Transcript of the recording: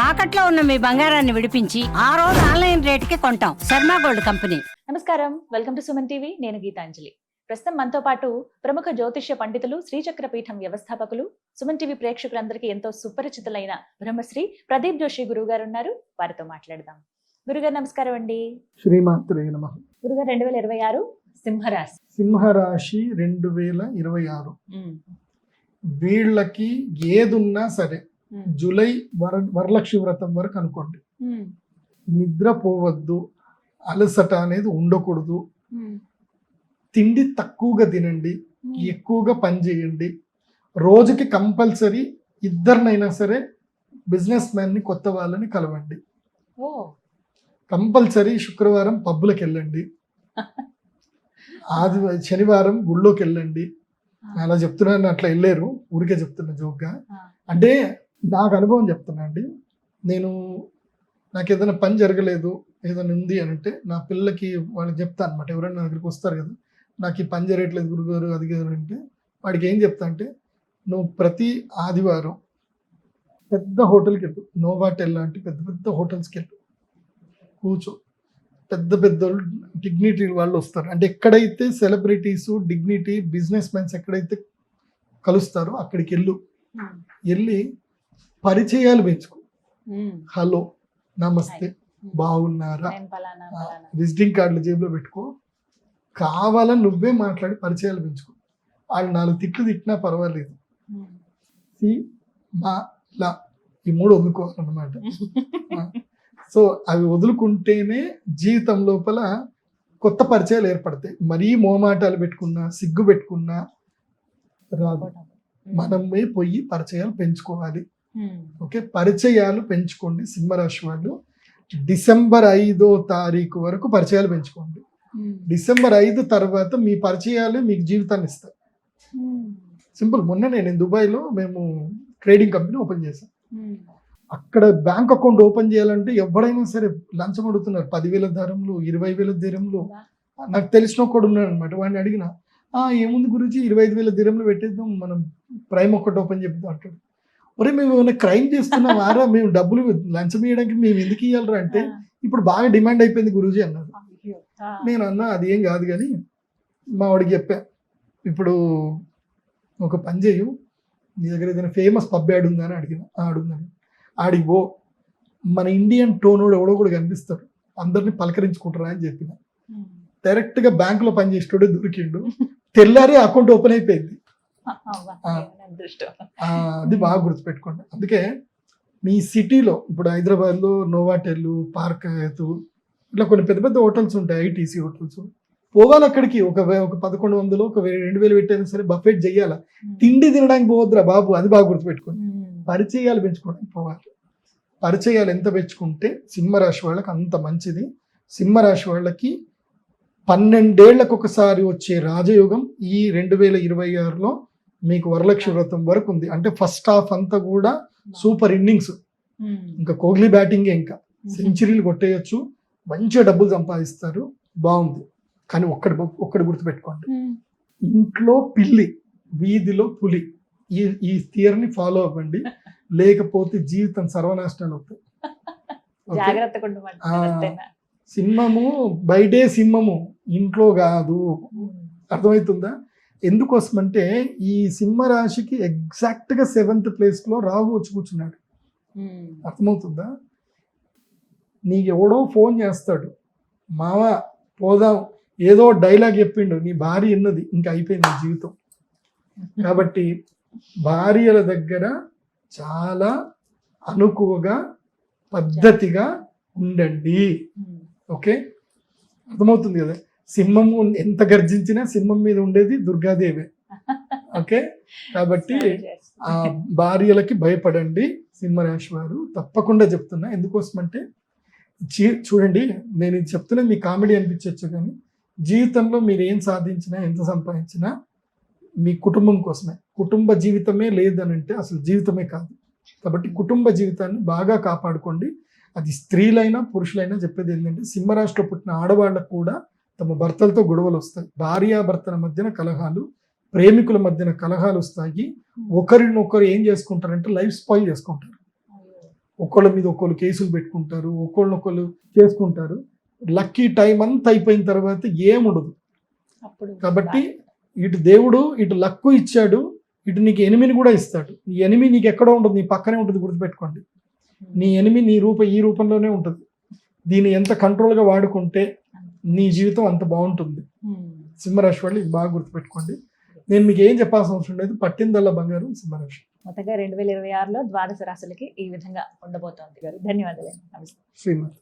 తాకట్లో ఉన్న మీ బంగారాన్ని విడిపించి ఆ రోజు ఆన్లైన్ రేటుకి కొంటాం. Sharma gold company. నమస్కారం, వెల్కమ్ టు సుమన్ టీవీ. నేను గీతాంజలి. ప్రస్తుతం మనతో పాటు ప్రముఖ జ్యోతిష్య పండితులు, శ్రీచక్ర పీఠం వ్యవస్థాపకులు, సుమన్ టీవీ ప్రేక్షకులందరికీ ఎంతో సుపరిచితులైన బ్రహ్మశ్రీ ప్రదీప్ జోషి గురువు గారు ఉన్నారు. వారితో మాట్లాడదాం. గురుగారు నమస్కారం అండి. శ్రీమాత్రే నమః. గురుగారు 2026 సింహరాశి. సింహరాశి 2026 వీళ్ళకి ఏదున్నా సరే జూలై వరలక్ష్మి వ్రతం వరకు అనుకోండి. నిద్రపోవద్దు, అలసట అనేది ఉండకూడదు, తిండి తక్కువగా తినండి, ఎక్కువగా పని చేయండి. రోజుకి కంపల్సరీ ఇద్దరినైనా సరే బిజినెస్ మ్యాన్ని కొత్త వాళ్ళని కలవండి. కంపల్సరీ శుక్రవారం పబ్బులకు వెళ్ళండి, శనివారం గుళ్ళోకి వెళ్ళండి. అలా చెప్తున్నాను, అట్లా వెళ్ళారు, ఊరికే చెప్తున్నా జోక్గా. అంటే నాకు అనుభవం చెప్తున్నా అండి. నాకు ఏదైనా పని జరగలేదు, ఏదైనా ఉంది అని అంటే నా పిల్లలకి వాళ్ళకి చెప్తా అనమాట. ఎవరైనా నా దగ్గరికి వస్తారు కదా, నాకు ఈ పని జరగట్లేదు గురుగారు అది కదా అంటే, వాడికి ఏం చెప్తా అంటే, నువ్వు ప్రతి ఆదివారం పెద్ద హోటల్కి వెళ్ళు, నోవాటెల్ లాంటి పెద్ద పెద్ద హోటల్స్కి వెళ్ళు, కూర్చో. పెద్ద పెద్ద డిగ్నిటీ వాళ్ళు వస్తారు. అంటే ఎక్కడైతే సెలబ్రిటీస్, డిగ్నిటీ, బిజినెస్ మ్యాన్స్ ఎక్కడైతే కలుస్తారో అక్కడికి వెళ్ళి పరిచయాలు పెంచుకో. హలో, నమస్తే, బాగున్నారా, విజిటింగ్ కార్డులు జేబులో పెట్టుకో. కావాలని నువ్వే మాట్లాడి పరిచయాలు పెంచుకో. వాళ్ళు 4 తిట్లు తిట్టినా పర్వాలేదు. ఈ 3 వదులుకోవాలన్నమాట. సో అవి వదులుకుంటేనే జీవితం లోపల కొత్త పరిచయాలు ఏర్పడతాయి. మరీ మోమాటాలు పెట్టుకున్నా, సిగ్గు పెట్టుకున్నా రాదు. మనమే పోయి పరిచయాలు పెంచుకోవాలి. ఓకే, పరిచయాలు పెంచుకోండి. సింహరాశి వాళ్ళు డిసెంబర్ 5వ తారీఖు వరకు పరిచయాలు పెంచుకోండి. డిసెంబర్ 5 తర్వాత మీ పరిచయాలు మీకు జీవితాన్ని ఇస్తాయి. సింపుల్. మొన్న నేను దుబాయ్లో మేము ట్రేడింగ్ కంపెనీ ఓపెన్ చేశాం. అక్కడ బ్యాంక్ అకౌంట్ ఓపెన్ చేయాలంటే ఎవరైనా సరే లంచం అడుగుతున్నారు. 10,000 ధరములు, 20,000 ధరములు. నాకు తెలిసిన ఒకడు ఉన్నాడు అనమాట. వాడిని అడిగిన, ఏముంది గురించి 25,000 ధరములు పెట్టేద్దాం, మనం ప్రైమ్ ఒకటి ఓపెన్ చేద్దాం అంటాడు. ఒరే, మేము ఏమైనా క్రైమ్ చేస్తున్నాం ఆరా, మేము డబ్బులు లంచం ఇవ్వడానికి మేము ఎందుకు ఇవ్వాలరా అంటే, ఇప్పుడు బాగా డిమాండ్ అయిపోయింది గురూజీ అన్నారు. నేను అన్నా అది ఏం కాదు కానీ, మా వాడికి చెప్పా, ఇప్పుడు ఒక పని చేయు, నీ దగ్గర ఏదైనా ఫేమస్ పబ్ యాడ్ ఉందా అని అడిగిన. అడుగుందని. ఆడికి పో, మన ఇండియన్ టోనోడు ఎవడో కూడా కనిపిస్తాడు, అందరినీ పలకరించుకుంటారా అని చెప్పిన. డైరెక్ట్గా బ్యాంకులో పనిచేసేటోడే దొరికిండు. తెల్లారి అకౌంట్ ఓపెన్ అయిపోయింది. అది బాగా గుర్తుపెట్టుకోండి. అందుకే మీ సిటీలో ఇప్పుడు హైదరాబాద్లో నోవాటెల్, పార్క్ హయత్, ఇట్లా కొన్ని పెద్ద పెద్ద హోటల్స్ ఉంటాయి, ఐటీసీ హోటల్స్. పోవాలి అక్కడికి. ఒక 1,100, ఒక 2,000 పెట్టైనా సరే బఫెట్ చెయ్యాలా. తిండి తినడానికి పోవద్దురా బాబు, అది బాగా గుర్తుపెట్టుకోండి. పరిచయాలు పెంచుకోవడానికి పోవాలి. పరిచయాలు ఎంత పెంచుకుంటే సింహరాశి వాళ్ళకి అంత మంచిది. సింహరాశి వాళ్ళకి 12 ఏళ్లకు ఒకసారి వచ్చే రాజయోగం ఈ 2026లో మీకు వరలక్ష్మి వ్రతం వరకు ఉంది. అంటే ఫస్ట్ హాఫ్ అంతా కూడా సూపర్ ఇన్నింగ్స్. ఇంకా కోహ్లీ బ్యాటింగే, ఇంకా సెంచరీలు కొట్టేయచ్చు, మంచిగా డబ్బులు సంపాదిస్తారు, బాగుంది. కానీ ఒక్కటి గుర్తుపెట్టుకోండి, ఇంట్లో పిల్లి, వీధిలో పులి. ఈ థియరీని ఫాలో అవ్వండి, లేకపోతే జీవితం సర్వనాశనాలు అవుతాయి. సింహము బయటే సింహము, ఇంట్లో కాదు. అర్థమవుతుందా? ఎందుకోసమంటే ఈ సింహరాశికి ఎగ్జాక్ట్గా 7th ప్లేస్లో రాహు వచ్చి కూర్చున్నాడు. అర్థమవుతుందా? నీకు ఎవడో ఫోన్ చేస్తాడు, మావా పోదాం, ఏదో డైలాగ్ చెప్పిండు, నీ భార్య ఎన్నది, ఇంకా అయిపోయింది జీవితం. కాబట్టి భార్యల దగ్గర చాలా అనుకువగా, పద్ధతిగా ఉండండి. ఓకే, అర్థమవుతుంది కదా? సింహము ఎంత గర్జించినా సింహం మీద ఉండేది దుర్గాదేవే. ఓకే, కాబట్టి ఆ భార్యలకి భయపడండి సింహరాశి వారు. తప్పకుండా చెప్తున్నా. ఎందుకోసమంటే చూడండి, నేను ఇది చెప్తున్నా మీకు కామెడీ అనిపించవచ్చు, కానీ జీవితంలో మీరు ఏం సాధించినా, ఎంత సంపాదించినా మీ కుటుంబం కోసమే. కుటుంబ జీవితమే లేదనంటే అసలు జీవితమే కాదు. కాబట్టి కుటుంబ జీవితాన్ని బాగా కాపాడుకోండి. అది స్త్రీలైనా పురుషులైనా చెప్పేది ఏంటంటే, సింహరాశిలో పుట్టిన ఆడవాళ్ళకు కూడా తమ భర్తలతో గొడవలు వస్తాయి. భార్యాభర్తల మధ్యన కలహాలు, ప్రేమికుల మధ్యన కలహాలు వస్తాయి. ఒకరినొకరు ఏం చేసుకుంటారంటే లైఫ్ స్పాయిల్ చేసుకుంటారు. ఒకళ్ళ మీద ఒకళ్ళు కేసులు పెట్టుకుంటారు, ఒకళ్ళనొకళ్ళు చేసుకుంటారు. లక్కీ టైం అంతా అయిపోయిన తర్వాత ఏముండదు. అప్పుడు కాబట్టి ఇటు దేవుడు ఇటు లక్కు ఇచ్చాడు, ఇటు నీకు ఎనిమిని కూడా ఇస్తాడు. నీ ఎనిమి నీకు ఎక్కడో ఉంటుంది, నీ పక్కనే ఉంటుంది, గుర్తుపెట్టుకోండి. నీ ఎనిమి నీ ఈ రూపంలోనే ఉంటుంది. దీన్ని ఎంత కంట్రోల్గా వాడుకుంటే నీ జీవితం అంత బాగుంటుంది. సింహరాశి వాళ్ళు ఇది బాగా గుర్తుపెట్టుకోండి. నేను మీకు ఏం చెప్పాల్సిన అవసరం లేదు, పట్టిందల్లా బంగారం సింహరాశి. మొత్తగా 2026లో ద్వాదశ రాశులకి ఈ విధంగా ఉండబోతోంది గారు. ధన్యవాదాలు. నమస్తే. శ్రీమతి.